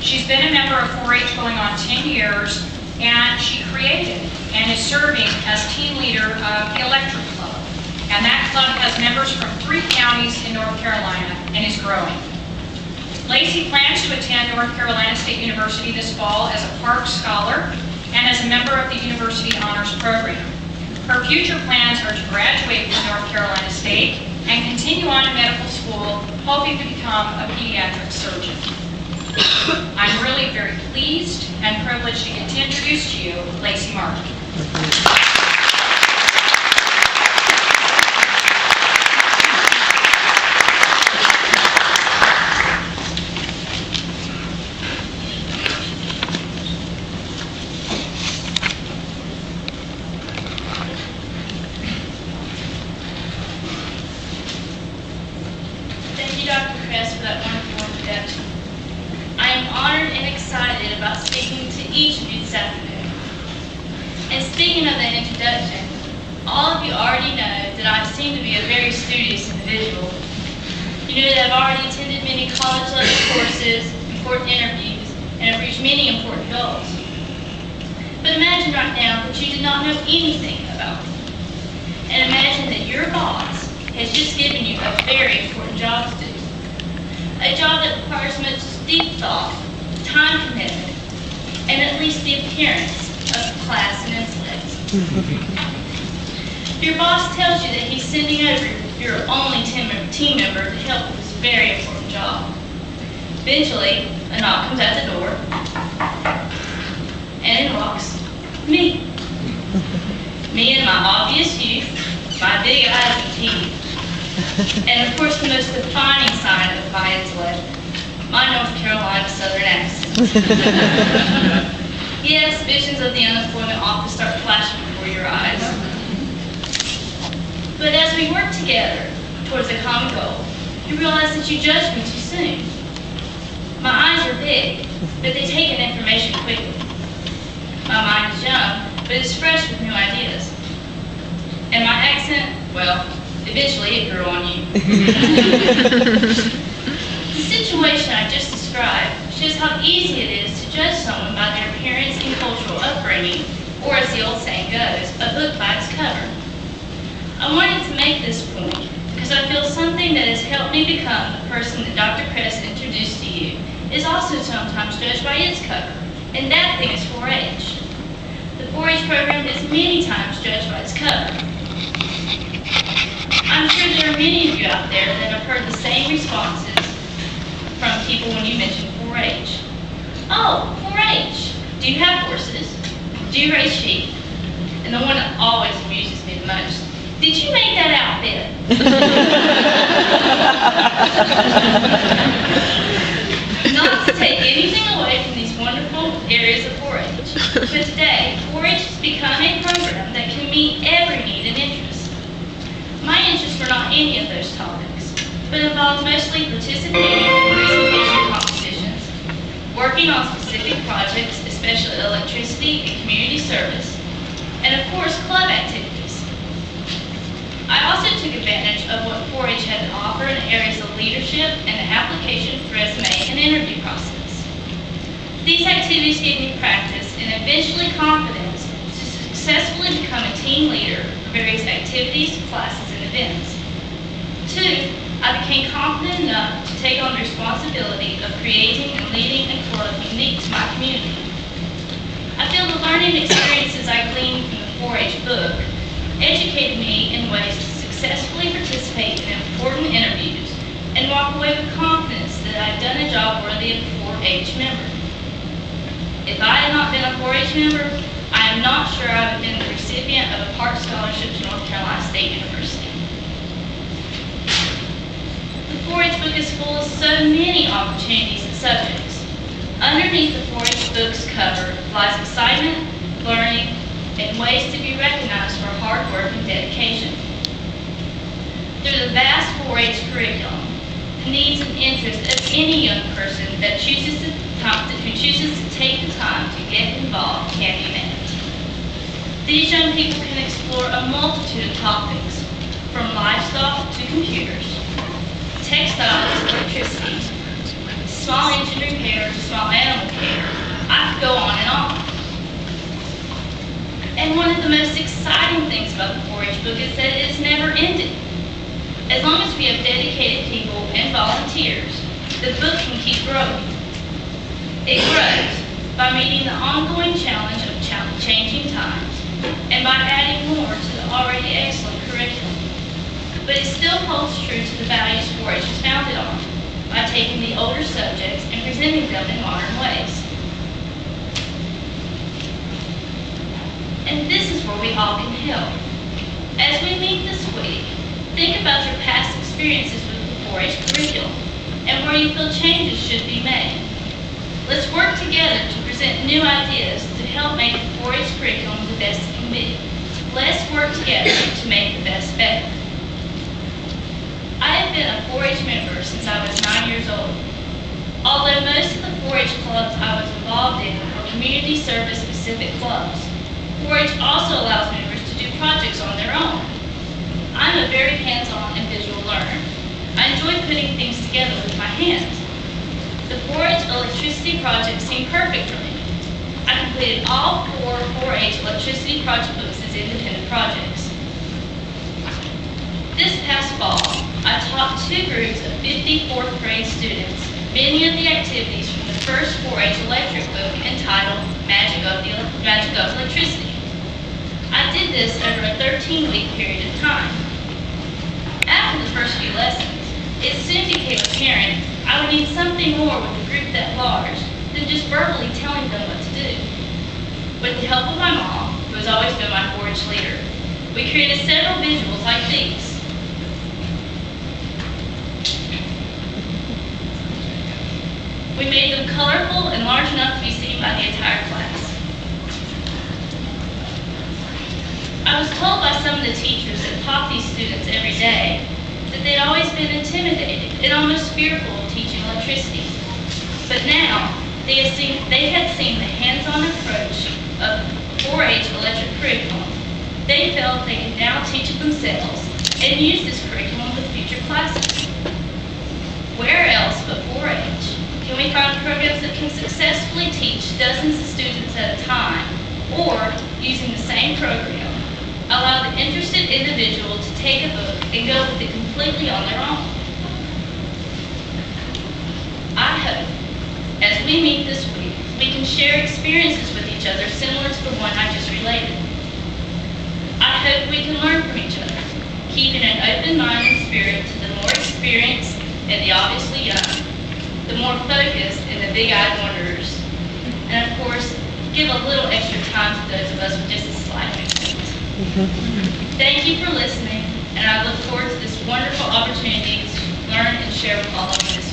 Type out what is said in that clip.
She's been a member of 4-H going on 10 years, and she created and is serving as team leader of the Electric Club. And that club has members from 3 counties in North Carolina and is growing. Lacey plans to attend North Carolina State University this fall as a Park Scholar and as a member of the University Honors Program. Her future plans are to graduate from North Carolina State and continue on to medical school, hoping to become a pediatric surgeon. I'm really very pleased and privileged to get to introduce to you Lacey Martin. Thank you, Dr. Kress, for that wonderful introduction. I am honored and excited about speaking to each of you this afternoon. And speaking of that introduction, all of you already know that I seem to be a very studious individual. You know that I've already attended many college-level courses, important interviews, and have reached many important goals. But imagine right now that you did not know anything about me. And imagine that your boss has just given you a very important job to do. A job that requires much deep thought, time commitment, and at least the appearance of class and intellect. Your boss tells you that he's sending over your only team member to help with this very important job. Eventually, a knock comes at the door, and in walks me. Me and my obvious youth, my big eyes and teeth, and of course the most defining sign of my intellect, my North Carolina Southern accent. Yes, visions of the unemployment office start flashing before your eyes. But as we work together towards a common goal, you realize that you judged me too soon. My eyes are big, but they take in information quickly. My mind is young, but it's fresh with new ideas. And my accent, well, eventually it grew on you. The situation I just described shows how easy it is to judge someone by their appearance and cultural upbringing, or as the old saying goes, a book by its cover. I wanted to make this point because I feel something that has helped me become the person that Dr. Kress introduced to you is also sometimes judged by its cover, and that thing is 4-H. The 4-H program is many times judged by its cover. I'm sure there are many of you out there that have heard the same responses from people when you mention 4-H. Oh, 4-H. Do you have horses? Do you raise sheep? And the one that always amuses me the most. Did you make that outfit? Not to take anything away from these wonderful areas of 4-H, but today 4-H has become a program that can meet every need and interest. My interests were not any of those topics, but involved mostly participating in presentation competitions, working on specific projects, especially electricity and community service, and of course club activities. I also took advantage of what 4-H had to offer in areas of leadership and the application, resume, and interview process. These activities gave me practice and eventually confidence to successfully become a team leader for various activities, classes, and events. 2, I became confident enough to take on the responsibility of creating and leading a club unique to my community. I feel the learning experiences I gleaned from the 4-H book educated me in ways to successfully participate in important interviews and walk away with confidence that I'd done a job worthy of a 4-H member. If I had not been a 4-H member, I am not sure I would have been the recipient of a Park Scholarship to North Carolina State University. The 4-H book is full of so many opportunities and subjects. Underneath the 4-H book's cover lies excitement, learning, and ways to be recognized for hard work and dedication. Through the vast 4-H curriculum, the needs and interests of any young person that chooses to take the time to get involved can be met. These young people can explore a multitude of topics, from livestock to computers, textiles to electricity, small engine repair to small animal most exciting things about the 4-H book is that it is never ending. As long as we have dedicated people and volunteers, the book can keep growing. It grows by meeting the ongoing challenge of changing times and by adding more to the already excellent curriculum. But it still holds true to the values 4-H is founded on by taking the older subjects and presenting them in modern ways. And this is where we all can help. As we meet this week, think about your past experiences with the 4-H curriculum and where you feel changes should be made. Let's work together to present new ideas to help make the 4-H curriculum the best it can be. Let's work together to make the best better. I have been a 4-H member since I was 9 years old. Although most of the 4-H clubs I was involved in were community service specific clubs, 4-H also allows members to do projects on their own. I'm a very hands-on and visual learner. I enjoy putting things together with my hands. The 4-H electricity project seemed perfect for me. I completed all 4 4-H electricity project books as independent projects. This past fall, I taught 2 groups of 50 4th grade students many of the activities from the first 4-H electric book entitled Magic of Electricity. I did this over a 13-week period of time. After the first few lessons, it soon became apparent I would need something more with a group that large than just verbally telling them what to do. With the help of my mom, who has always been my 4-H leader, we created several visuals like these. We made them colorful and large enough to be seen by the entire class. I was told by some of the teachers that taught these students every day that they'd always been intimidated and almost fearful of teaching electricity. But now, they had seen the hands-on approach of 4-H electric curriculum. They felt they could now teach it themselves and use this curriculum with future classes. Where else but 4-H can we find programs that can successfully teach dozens of students at a time, or, using the same program, allow the interested individual to take a book and go with it completely on their own? I hope, as we meet this week, we can share experiences with each other similar to the one I just related. I hope we can learn from each other, keeping an open mind and spirit to the more experienced and the obviously young, the more focused and the big-eyed wanderers, and of course, give a little extra time to those of us with just a slight accent. Thank you for listening, and I look forward to this wonderful opportunity to learn and share with all of you this